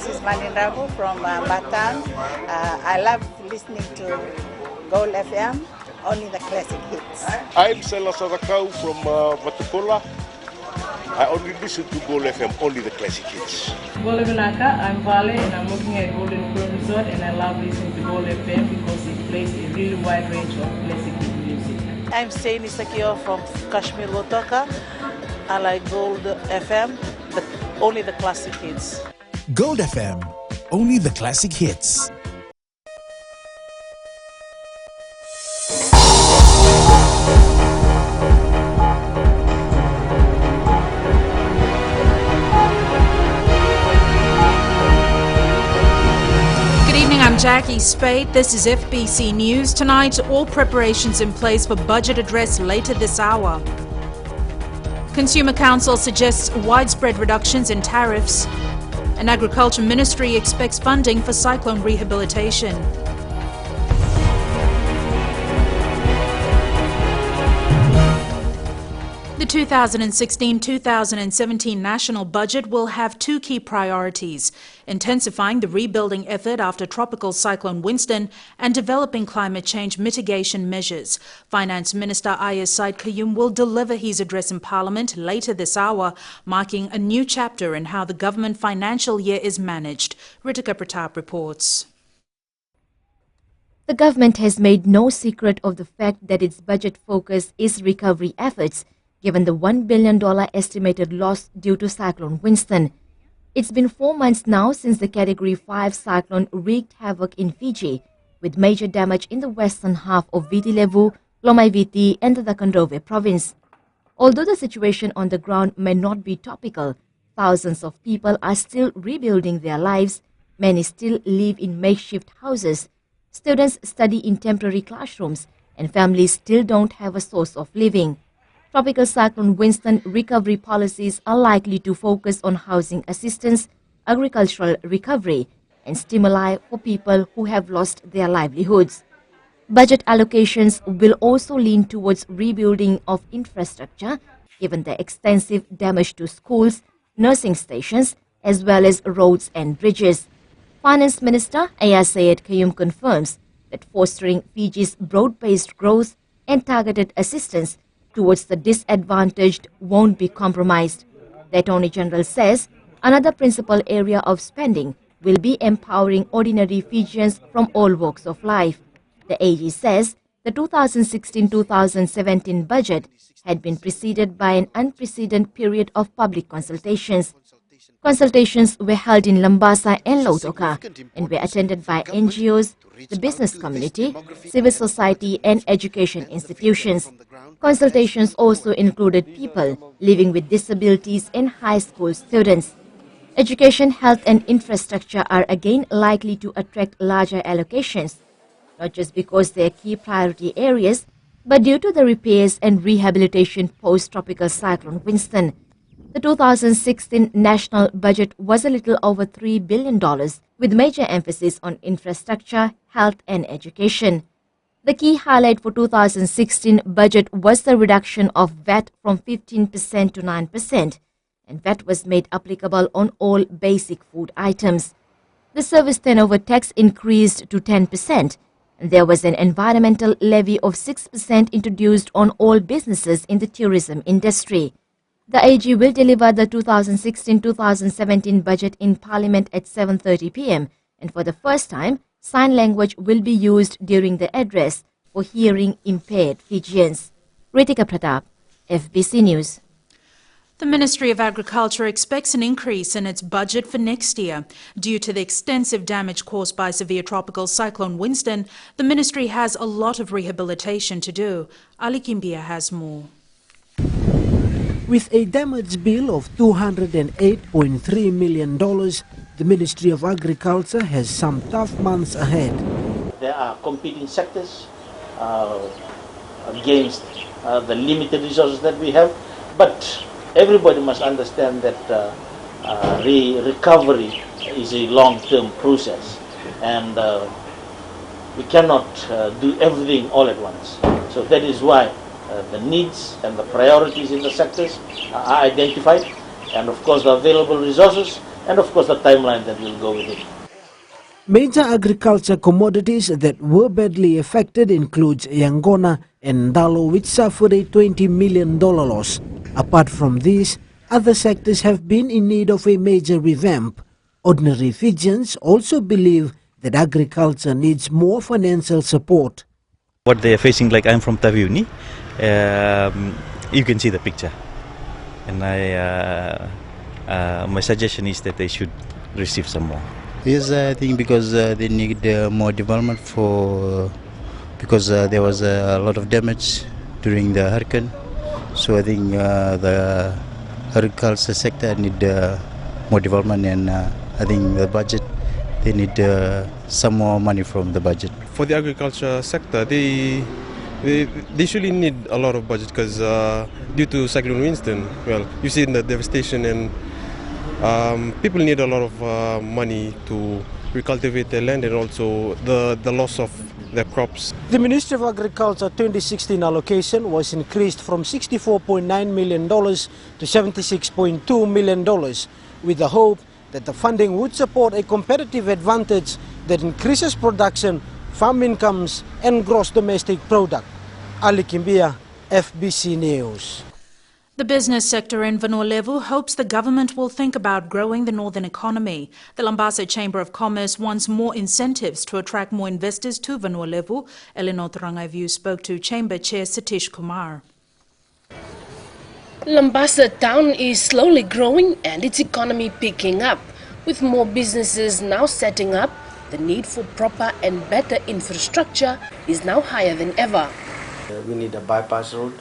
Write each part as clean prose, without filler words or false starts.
This is Manindrabu from Batam. I love listening to Gold FM, only the classic hits. I'm Sela Sarakau from Vatukola. I only listen to Gold FM, only the classic hits. Gold Naka, I'm Vale and I'm working at Golden Pro Resort, and I love listening to Gold FM because it plays a really wide range of classic music. I'm Saini Sakio from Kashmir Wotoka. I like Gold FM, but only the classic hits. Gold FM, only the classic hits. I'm Jackie Spade. This is FBC News. Tonight, all preparations in place for budget address later this hour. Consumer Council suggests widespread reductions in tariffs. An Agriculture Ministry expects funding for cyclone rehabilitation. The 2016-2017 national budget will have two key priorities: intensifying the rebuilding effort after Tropical Cyclone Winston and developing climate change mitigation measures. Finance Minister Ayaz Said Kayum will deliver his address in Parliament later this hour, marking a new chapter in how the government financial year is managed. Ritika Pratap reports. The government has made no secret of the fact that its budget focus is recovery efforts, given the $1 billion estimated loss due to Cyclone Winston. It's been 4 months now since the Category 5 cyclone wreaked havoc in Fiji, with major damage in the western half of Viti Levu, Lomaiviti and the Kandrove province. Although the situation on the ground may not be topical, thousands of people are still rebuilding their lives. Many still live in makeshift houses. Students study in temporary classrooms, and families still don't have a source of living. Tropical Cyclone Winston recovery policies are likely to focus on housing assistance, agricultural recovery, and stimuli for people who have lost their livelihoods. Budget allocations will also lean towards rebuilding of infrastructure, given the extensive damage to schools, nursing stations, as well as roads and bridges. Finance Minister Ayaz Said Kayum confirms that fostering Fiji's broad-based growth and targeted assistance towards the disadvantaged won't be compromised. The Attorney General says another principal area of spending will be empowering ordinary Fijians from all walks of life. The AG says the 2016-2017 budget had been preceded by an unprecedented period of public consultations. Consultations were held in Lambasa and Lautoka and were attended by NGOs, the business community, civil society and education institutions. Consultations also included people living with disabilities and high school students. Education, health and infrastructure are again likely to attract larger allocations, not just because they are key priority areas, but due to the repairs and rehabilitation post-Tropical Cyclone Winston. The 2016 national budget was a little over $3 billion, with major emphasis on infrastructure, health and education. The key highlight for 2016 budget was the reduction of VAT from 15% to 9%, and VAT was made applicable on all basic food items. The service turnover tax increased to 10%, and there was an environmental levy of 6% introduced on all businesses in the tourism industry. The AG will deliver the 2016-2017 budget in Parliament at 7:30 p.m. and for the first time, sign language will be used during the address for hearing impaired Fijians. Ritika Pratap, FBC News. The Ministry of Agriculture expects an increase in its budget for next year. Due to the extensive damage caused by severe tropical cyclone Winston, the ministry has a lot of rehabilitation to do. Ali Kimbia has more. With a damage bill of $208.3 million, the Ministry of Agriculture has some tough months ahead. There are competing sectors against the limited resources that we have, but everybody must understand that recovery is a long-term process, and we cannot do everything all at once. So that is why the needs and the priorities in the sectors are identified, and of course the available resources and of course the timeline that will go with it. Major agriculture commodities that were badly affected includes yangona and ndalo, which suffered a $20 million loss. Apart from these, other sectors have been in need of a major revamp. Ordinary Fijians also believe that agriculture needs more financial support. What they are facing, like I'm from Taviuni, you can see the picture. And my suggestion is that they should receive some more. Yes, I think because they need more development because there was a lot of damage during the hurricane. So I think the agriculture sector need more development, and I think the budget, they need some more money from the budget. For the agriculture sector, they surely need a lot of budget because due to Cyclone Winston, well, you've seen the devastation, and people need a lot of money to recultivate their land, and also the loss of their crops. The Ministry of Agriculture 2016 allocation was increased from $64.9 million to $76.2 million, with the hope that the funding would support a competitive advantage that increases production, farm incomes and gross domestic product. Ali Kimbia, FBC News. The business sector in Vanua-Levu hopes the government will think about growing the northern economy. The Lambasa Chamber of Commerce wants more incentives to attract more investors to Vanua-Levu. Eleanor Tarangaivu spoke to Chamber Chair Satish Kumar. Lambasa town is slowly growing and its economy picking up. With more businesses now setting up, the need for proper and better infrastructure is now higher than ever. We need a bypass road.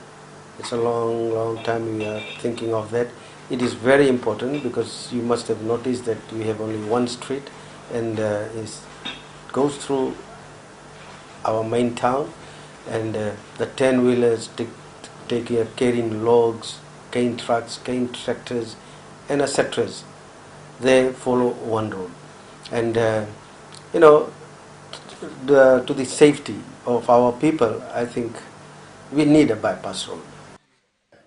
It's a long time we are thinking of that. It is very important because you must have noticed that we have only one street, and it goes through our main town, and the 10-wheelers carrying logs, cane trucks, cane tractors and etc. They follow one road, and to the safety of our people, I think we need a bypass road.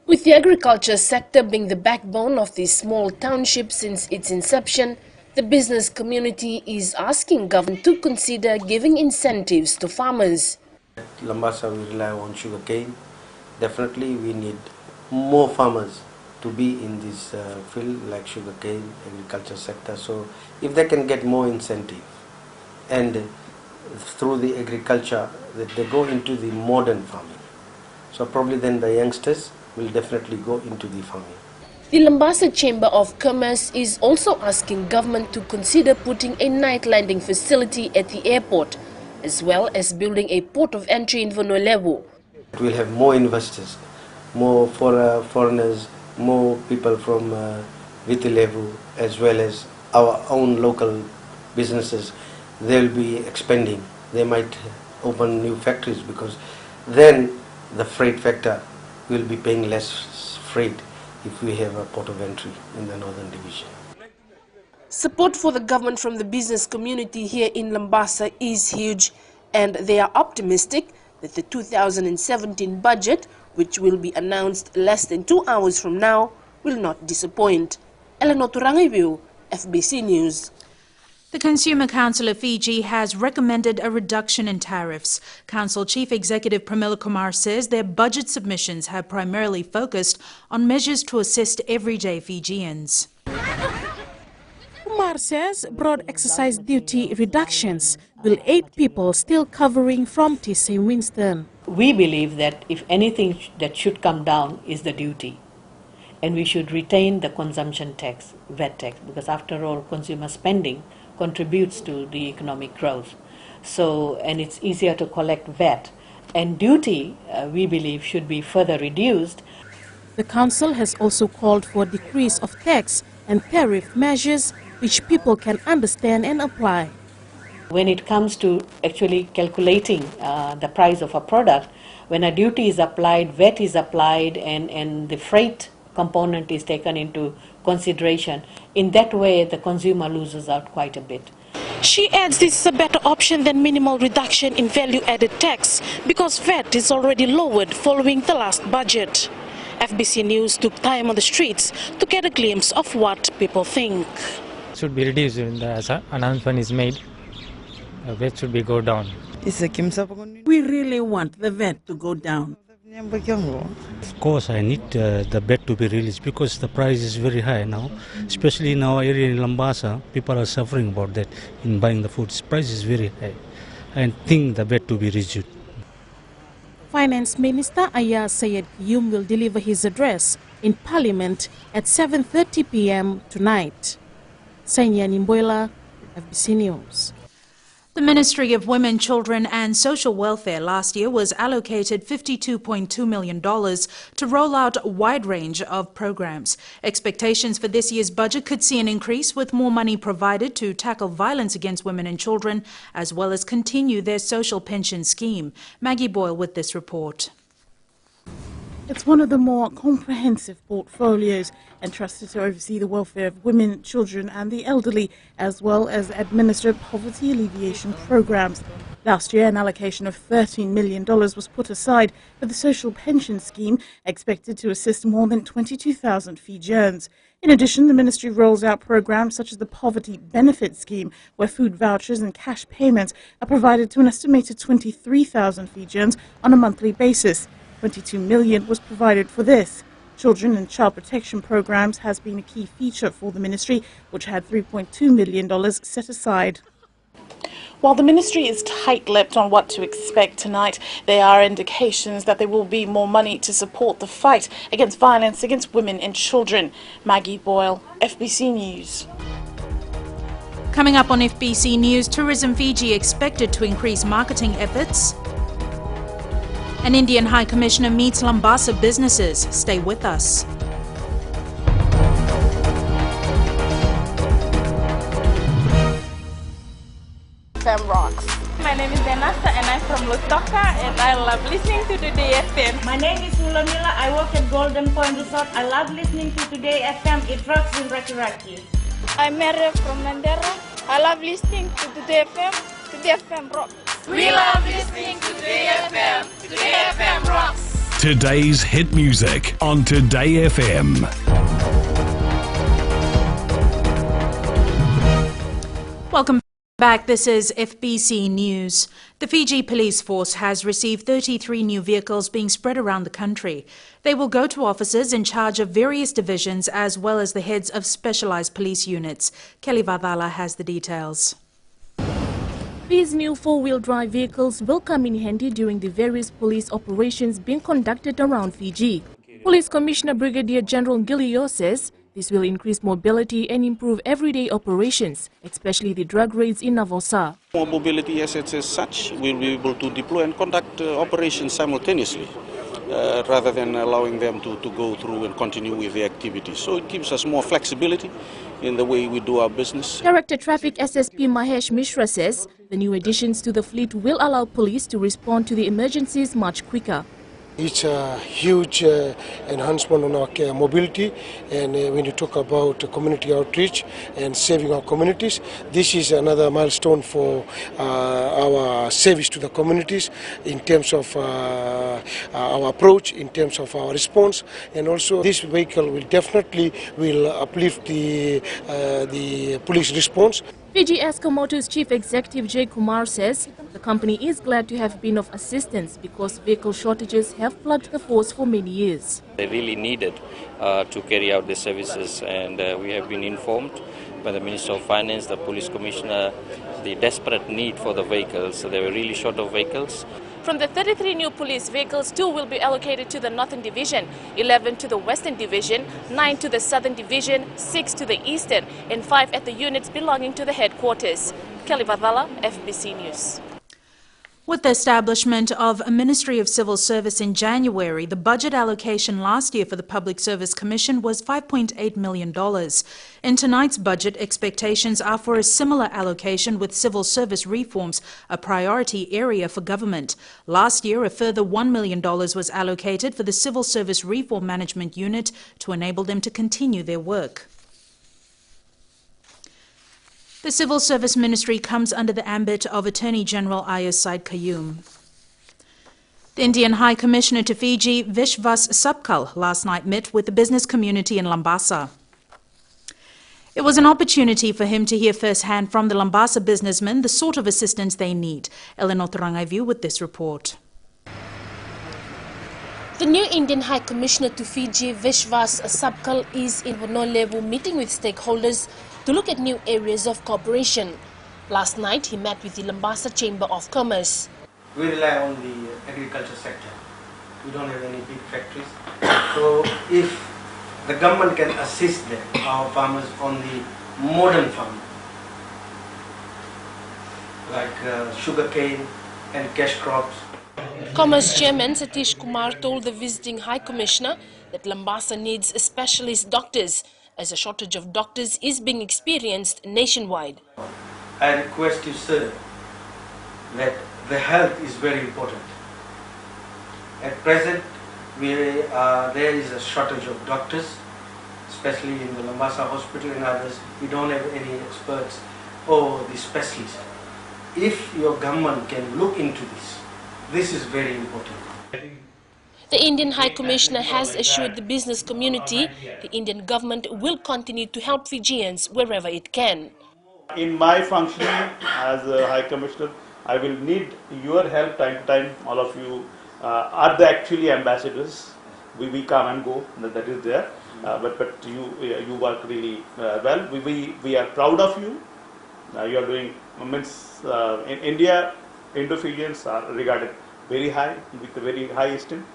With the agriculture sector being the backbone of this small township since its inception, the business community is asking government to consider giving incentives to farmers. Lambasa, we rely on sugarcane. Definitely we need more farmers to be in this field like sugarcane, agriculture sector. So if they can get more incentive, and through the agriculture that they go into the modern farming, so probably then the youngsters will definitely go into the farming. The Lambasa Chamber of Commerce is also asking government to consider putting a night landing facility at the airport, as well as building a port of entry in Vanua-Levu. We'll have more investors, more foreigners, more people from Viti-Levu, as well as our own local businesses. They'll be expanding. They might open new factories, because then the freight factor will be paying less freight if we have a port of entry in the northern division. Support for the government from the business community here in Lambasa is huge, and they are optimistic that the 2017 budget, which will be announced less than 2 hours from now, will not disappoint. Eleanor Tarangaivu, FBC News. The Consumer Council of Fiji has recommended a reduction in tariffs. Council Chief Executive Pramila Kumar says their budget submissions have primarily focused on measures to assist everyday Fijians. Kumar says broad exercise duty reductions will aid people still covering from TC Winston. We believe that if anything that should come down is the duty, and we should retain the consumption tax, VAT tax, because after all consumer spending contributes to the economic growth. So, and it's easier to collect VAT. And duty, we believe, should be further reduced. The Council has also called for decrease of tax and tariff measures which people can understand and apply. When it comes to actually calculating the price of a product, when a duty is applied, VAT is applied, and the freight component is taken into consideration, in that way the consumer loses out quite a bit. She adds this is a better option than minimal reduction in value-added tax because VAT is already lowered following the last budget. FBC News took time on the streets to get a glimpse of what people think. should be reduced when the announcement is made. VAT should be go down. We really want the VAT to go down. Of course, I need the VAT to be released because the price is very high now, especially in our area in Lambasa. People are suffering about that in buying the food. Price is very high. I think the VAT to be reduced. Finance Minister Ayah Sayed Qiyum will deliver his address in Parliament at 7:30 p.m. tonight. Sanya Nimboila, FBC News. The Ministry of Women, Children and Social Welfare last year was allocated $52.2 million to roll out a wide range of programs. Expectations for this year's budget could see an increase with more money provided to tackle violence against women and children, as well as continue their social pension scheme. Maggie Boyle with this report. It's one of the more comprehensive portfolios entrusted to oversee the welfare of women, children and the elderly, as well as administer poverty alleviation programs. Last year, an allocation of $13 million was put aside for the social pension scheme, expected to assist more than 22,000 Fijians. In addition, the ministry rolls out programs such as the Poverty Benefit Scheme, where food vouchers and cash payments are provided to an estimated 23,000 Fijians on a monthly basis. $22 million was provided for this. Children and child protection programs has been a key feature for the ministry, which had $3.2 million set aside. While the ministry is tight-lipped on what to expect tonight, there are indications that there will be more money to support the fight against violence against women and children. Maggie Boyle, FBC News. Coming up on FBC News, Tourism Fiji expected to increase marketing efforts. An Indian High Commissioner meets Lambasa businesses. Stay with us. FM rocks. My name is Denasa and I'm from Lutoka and I love listening to Today FM. My name is Ulamila. I work at Golden Point Resort. I love listening to Today FM. It rocks in Raki Raki. I'm Mary from Mandera. I love listening to Today FM. Today FM rocks. We love listening to Today FM. Today FM rocks. Today's hit music on Today FM. Welcome back. This is FBC News. The Fiji Police Force has received 33 new vehicles being spread around the country. They will go to officers in charge of various divisions as well as the heads of specialised police units. Kelly Vadala has the details. These new four-wheel drive vehicles will come in handy during the various police operations being conducted around Fiji. Police Commissioner Brigadier General Gilio says this will increase mobility and improve everyday operations, especially the drug raids in Navosa. More mobility assets as such will be able to deploy and conduct operations simultaneously, rather than allowing them to go through and continue with the activities. So it gives us more flexibility in the way we do our business. Director Traffic SSP Mahesh Mishra says the new additions to the fleet will allow police to respond to the emergencies much quicker. It's a huge enhancement on our mobility, and when you talk about community outreach and saving our communities, this is another milestone for our service to the communities in terms of our approach, in terms of our response, and also this vehicle will definitely uplift the police response. Fiji Escomoto's Chief Executive Jay Kumar says the company is glad to have been of assistance because vehicle shortages have plagued the force for many years. They really needed to carry out the services, and we have been informed by the Minister of Finance, the Police Commissioner, the desperate need for the vehicles. So they were really short of vehicles. From the 33 new police vehicles, 2 will be allocated to the Northern Division, 11 to the Western Division, 9 to the Southern Division, 6 to the Eastern, and 5 at the units belonging to the headquarters. Kelly Vadala, FBC News. With the establishment of a Ministry of Civil Service in January, the budget allocation last year for the Public Service Commission was $5.8 million. In tonight's budget, expectations are for a similar allocation with civil service reforms, a priority area for government. Last year, a further $1 million was allocated for the Civil Service Reform Management Unit to enable them to continue their work. The Civil Service Ministry comes under the ambit of Attorney General Ayah Sayed Qiyum. The Indian High Commissioner to Fiji, Vishwas Sabkal, last night met with the business community in Lambasa. It was an opportunity for him to hear firsthand from the Lambasa businessmen the sort of assistance they need. Eleanor Turangaivu with this report. The new Indian High Commissioner to Fiji, Vishwas Sabkal, is in Honolulu meeting with stakeholders to look at new areas of cooperation. Last night, he met with the Lambasa Chamber of Commerce. We rely on the agriculture sector. We don't have any big factories. So if the government can assist them, our farmers, on the modern farming, like sugarcane and cash crops. Commerce Chairman Satish Kumar told the visiting High Commissioner that Lambasa needs specialist doctors, as a shortage of doctors is being experienced nationwide. I request you, sir, that the health is very important. At present, there is a shortage of doctors, especially in the Lambasa hospital and others. We don't have any experts or the specialists. If your government can look into this is very important. The Indian High Commissioner has assured the business community the Indian government will continue to help Fijians wherever it can. In my functioning as a High Commissioner, I will need your help time to time. All of you are the actually ambassadors. We come and go, that is there. But you work really well. We are proud of you. You are doing immense. In India, Indo-Fijians are regarded very high, with a very high esteem.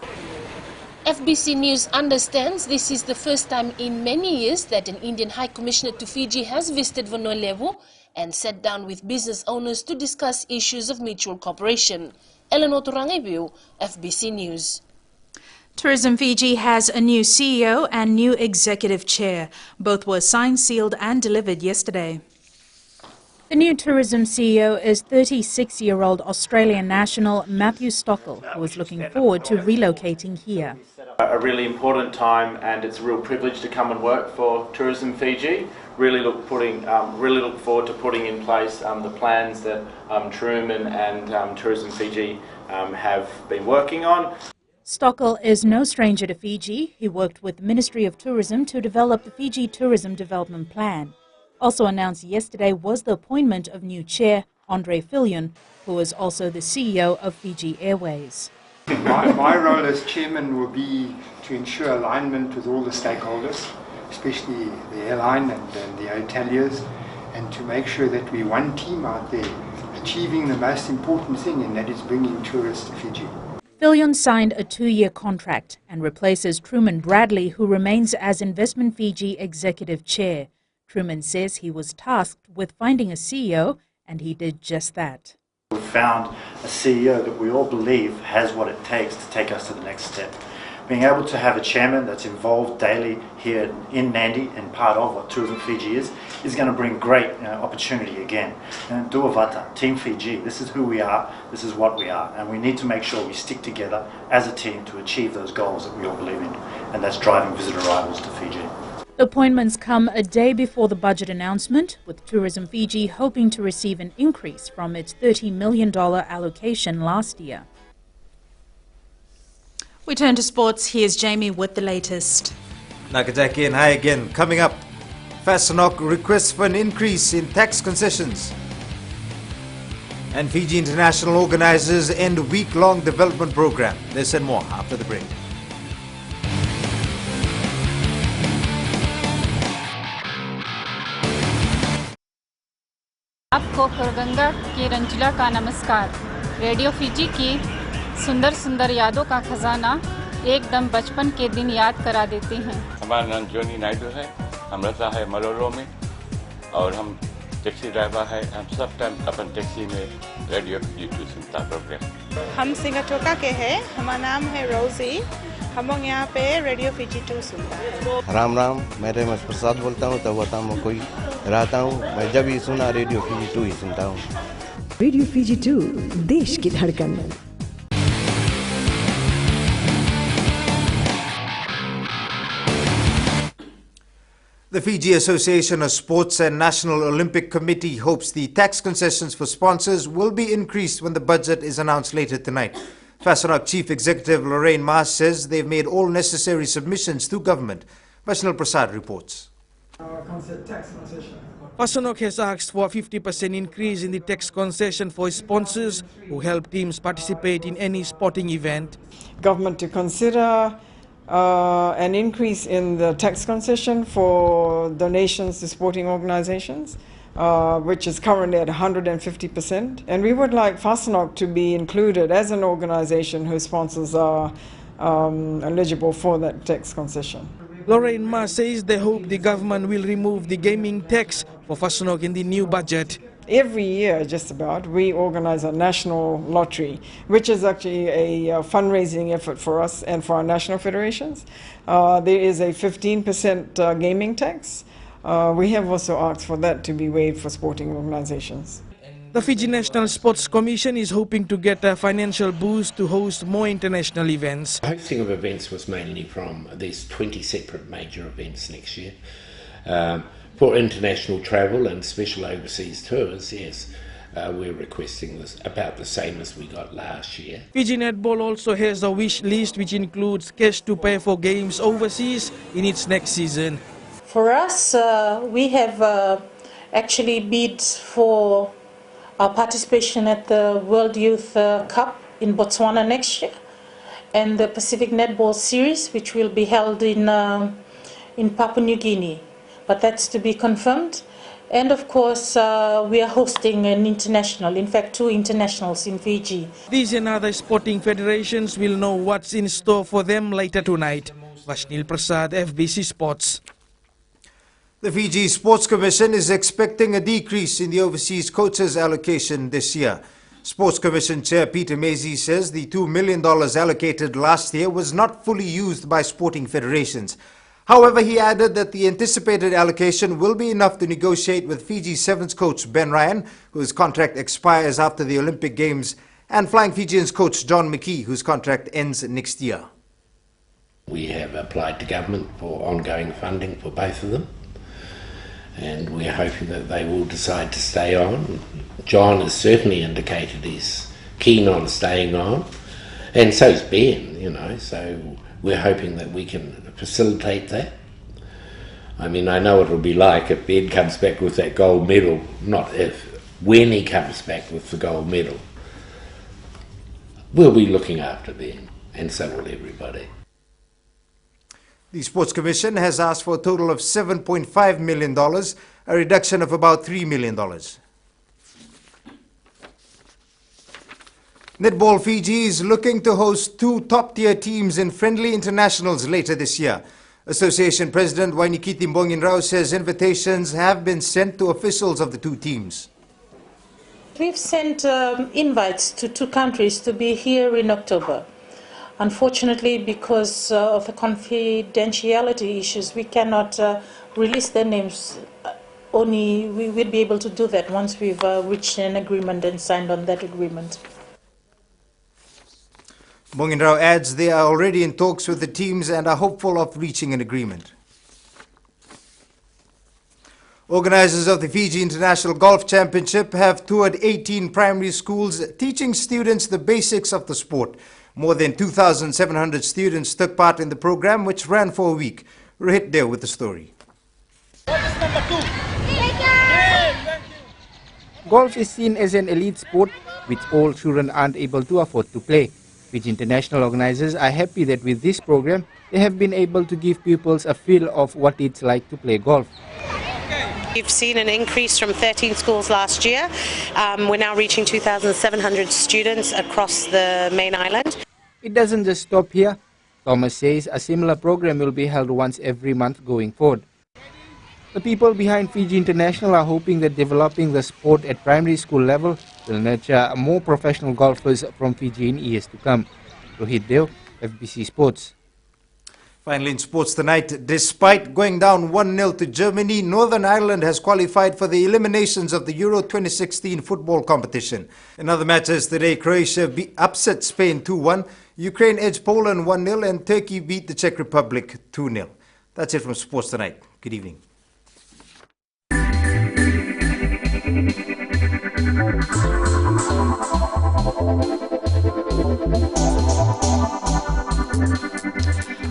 FBC News understands this is the first time in many years that an Indian High Commissioner to Fiji has visited Honolulu and sat down with business owners to discuss issues of mutual cooperation. Eleanor Turangaivu, FBC News. Tourism Fiji has a new CEO and new executive chair. Both were signed, sealed and delivered yesterday. The new tourism CEO is 36-year-old Australian national Matthew Stockel, who is looking forward to relocating here. A really important time, and it's a real privilege to come and work for Tourism Fiji. Really look forward to putting in place the plans that Truman and Tourism Fiji have been working on. Stockel is no stranger to Fiji. He worked with the Ministry of Tourism to develop the Fiji Tourism Development Plan. Also announced yesterday was the appointment of new chair, Andre Fillion, who is also the CEO of Fiji Airways. My role as chairman will be to ensure alignment with all the stakeholders, especially the airline and the hoteliers, and to make sure that we're one team out there achieving the most important thing, and that is bringing tourists to Fiji. Fillion signed a 2-year contract and replaces Truman Bradley, who remains as Investment Fiji Executive Chair. Truman says he was tasked with finding a CEO, and he did just that. We've found a CEO that we all believe has what it takes to take us to the next step. Being able to have a chairman that's involved daily here in Nandi and part of what Tourism Fiji is going to bring great opportunity again. And Duavata, Team Fiji, this is who we are, this is what we are, and we need to make sure we stick together as a team to achieve those goals that we all believe in, and that's driving visitor arrivals to Fiji. The appointments come a day before the budget announcement, with Tourism Fiji hoping to receive an increase from its $30 million allocation last year. We turn to sports. Here's Jamie with the latest. Nakataki and hi again. Coming up, Fasanok requests for an increase in tax concessions. And Fiji International organizers end a week-long development program. This and more after the break. आपको खरगंगा के रंजिला का नमस्कार। Radio Fiji की सुंदर सुंदर यादों का खजाना एकदम बचपन के दिन याद करा देते हैं। हमारा नाम जोनी नायडू है, हम रहता है मलोरो में और हम टैक्सी ड्राइवर है। हम सब टाइम अपन टैक्सी में रेडियो फिजी 2 सुनता प्रोग्राम। हम सिंगाटोका के हैं, हमारा नाम है रोजी, हम लोग यहाँ पे रेडियो फिजी 2 सुनता है। राम राम, मैं रेमस प्रसाद बोलता हूँ, तब वहाँ में कोई रहता हूँ। मैं जब भी सुना रेडियो फिजी 2 ही सुनता हूँ। रेडियो फिजी 2 देश की धड़कन। The Fiji Association of Sports and National Olympic Committee hopes the tax concessions for sponsors will be increased when the budget is announced later tonight. Fasanok Chief Executive Lorraine Maas says they've made all necessary submissions to government. Vaishnal Prasad reports. Fasanok has asked for a 50% increase in the tax concession for sponsors who help teams participate in any sporting event. Government to consider an increase in the tax concession for donations to sporting organizations, which is currently at 150%. And we would like Fasanok to be included as an organization whose sponsors are eligible for that tax concession. Lorraine Ma says they hope the government will remove the gaming tax for Fasanok in the new budget. Every year, just about, we organize a national lottery, which is actually a fundraising effort for us and for our national federations. There is a 15% gaming tax. We have also asked for that to be waived for sporting organizations. The Fiji National Sports Commission is hoping to get a financial boost to host more international events. Hosting of events was mainly from these 20 separate major events next year. For international travel and special overseas tours, yes, we're requesting this about the same as we got last year. Fiji Netball also has a wish list which includes cash to pay for games overseas in its next season. For us, we have actually bid for our participation at the World Youth Cup in Botswana next year, and the Pacific Netball Series, which will be held in Papua New Guinea. But that's to be confirmed. And of course, we are hosting an international, in fact 2 internationals in Fiji. These and other sporting federations will know what's in store for them later tonight. Vashnil Prasad, FBC Sports. The Fiji Sports Commission is expecting a decrease in the overseas coaches allocation this year. Sports Commission Chair Peter Mazie says the $2 million allocated last year was not fully used by sporting federations. However, he added that the anticipated allocation will be enough to negotiate with Fiji Sevens coach Ben Ryan, whose contract expires after the Olympic Games, and Flying Fijians coach John McKee, whose contract ends next year. We have applied to government for ongoing funding for both of them, and we're hoping that they will decide to stay on. John has certainly indicated he's keen on staying on, and so's Ben, so we're hoping that we can facilitate that. I mean, I know what it'll be like if Ben comes back with that gold medal, not if, when he comes back with the gold medal. We'll be looking after Ben, and so will everybody. The Sports Commission has asked for a total of $7.5 million, a reduction of about $3 million. Netball Fiji is looking to host 2 top-tier teams in friendly internationals later this year. Association President Wainikiti Mbonginrao says invitations have been sent to officials of the 2 teams. We've sent invites to 2 countries to be here in October. Unfortunately, because of the confidentiality issues, we cannot release their names. Only we will be able to do that once we've reached an agreement and signed on that agreement. Mbonginrao adds they are already in talks with the teams and are hopeful of reaching an agreement. Organizers of the Fiji International Golf Championship have toured 18 primary schools, teaching students the basics of the sport. More than 2,700 students took part in the program, which ran for a week. Rohit Dev with the story. Golf is seen as an elite sport which all children aren't able to afford to play. Fiji International organizers are happy that with this program, they have been able to give pupils a feel of what it's like to play golf. We've seen an increase from 13 schools last year. We're now reaching 2,700 students across the main island. It doesn't just stop here. Thomas says a similar program will be held once every month going forward. The people behind Fiji International are hoping that developing the sport at primary school level will nurture more professional golfers from Fiji in years to come. Rohit Dev, FBC Sports. Finally in sports tonight, despite going down 1-0 to Germany, Northern Ireland has qualified for the eliminations of the Euro 2016 football competition. In other matches today, Croatia upset Spain 2-1, Ukraine edged Poland 1-0, and Turkey beat the Czech Republic 2-0. That's it from Sports Tonight. Good evening.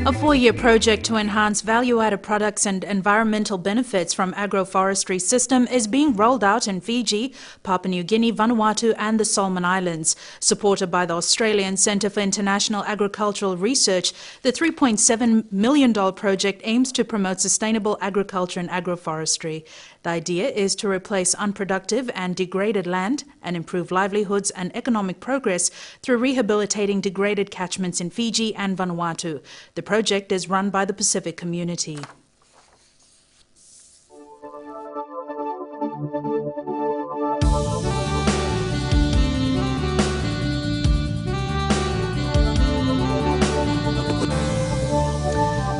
A 4-year project to enhance value-added products and environmental benefits from agroforestry system is being rolled out in Fiji, Papua New Guinea, Vanuatu and the Solomon Islands. Supported by the Australian Centre for International Agricultural Research, the $3.7 million project aims to promote sustainable agriculture and agroforestry. The idea is to replace unproductive and degraded land and improve livelihoods and economic progress through rehabilitating degraded catchments in Fiji and Vanuatu. The project is run by the Pacific Community.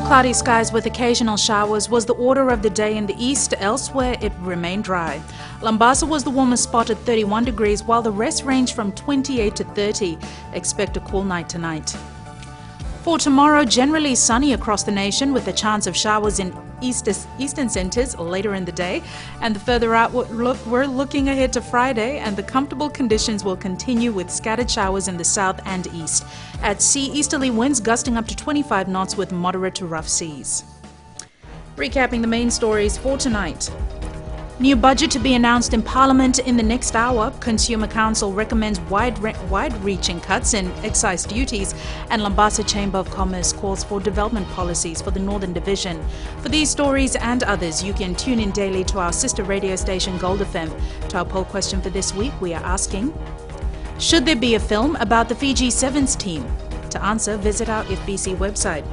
Cloudy skies with occasional showers was the order of the day in the east. Elsewhere, it remained dry. Lambasa was the warmest spot at 31 degrees, while the rest ranged from 28 to 30. Expect a cool night tonight. For tomorrow, generally sunny across the nation with a chance of showers in eastern centres later in the day. And the further out we're looking ahead to Friday, and the comfortable conditions will continue with scattered showers in the south and east. At sea, easterly winds gusting up to 25 knots with moderate to rough seas. Recapping the main stories for tonight. New budget to be announced in Parliament in the next hour. Consumer Council recommends wide-reaching cuts in excise duties, and Lambasa Chamber of Commerce calls for development policies for the Northern Division. For these stories and others, you can tune in daily to our sister radio station Gold FM. To our poll question for this week, we are asking, should there be a film about the Fiji Sevens team? To answer, visit our FBC website.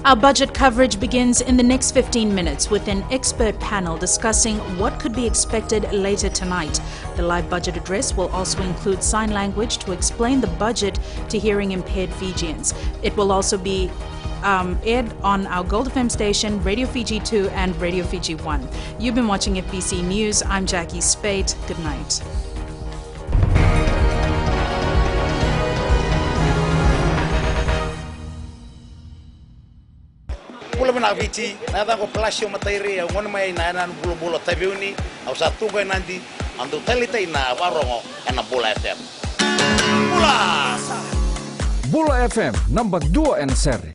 Our budget coverage begins in the next 15 minutes with an expert panel discussing what could be expected later tonight. The live budget address will also include sign language to explain the budget to hearing impaired Fijians. It will also be aired on our Gold FM station, Radio Fiji 2 and Radio Fiji 1. You've been watching FBC News. I'm Jackie Spate. Good night. Pula mana Fiji, nada ko plasio matairi, ngon mai na nan bulu tabiuni, au satu ko nanti, antu telita ina warongo ena Bula FM. Bula! Bula FM, number 2 en seri.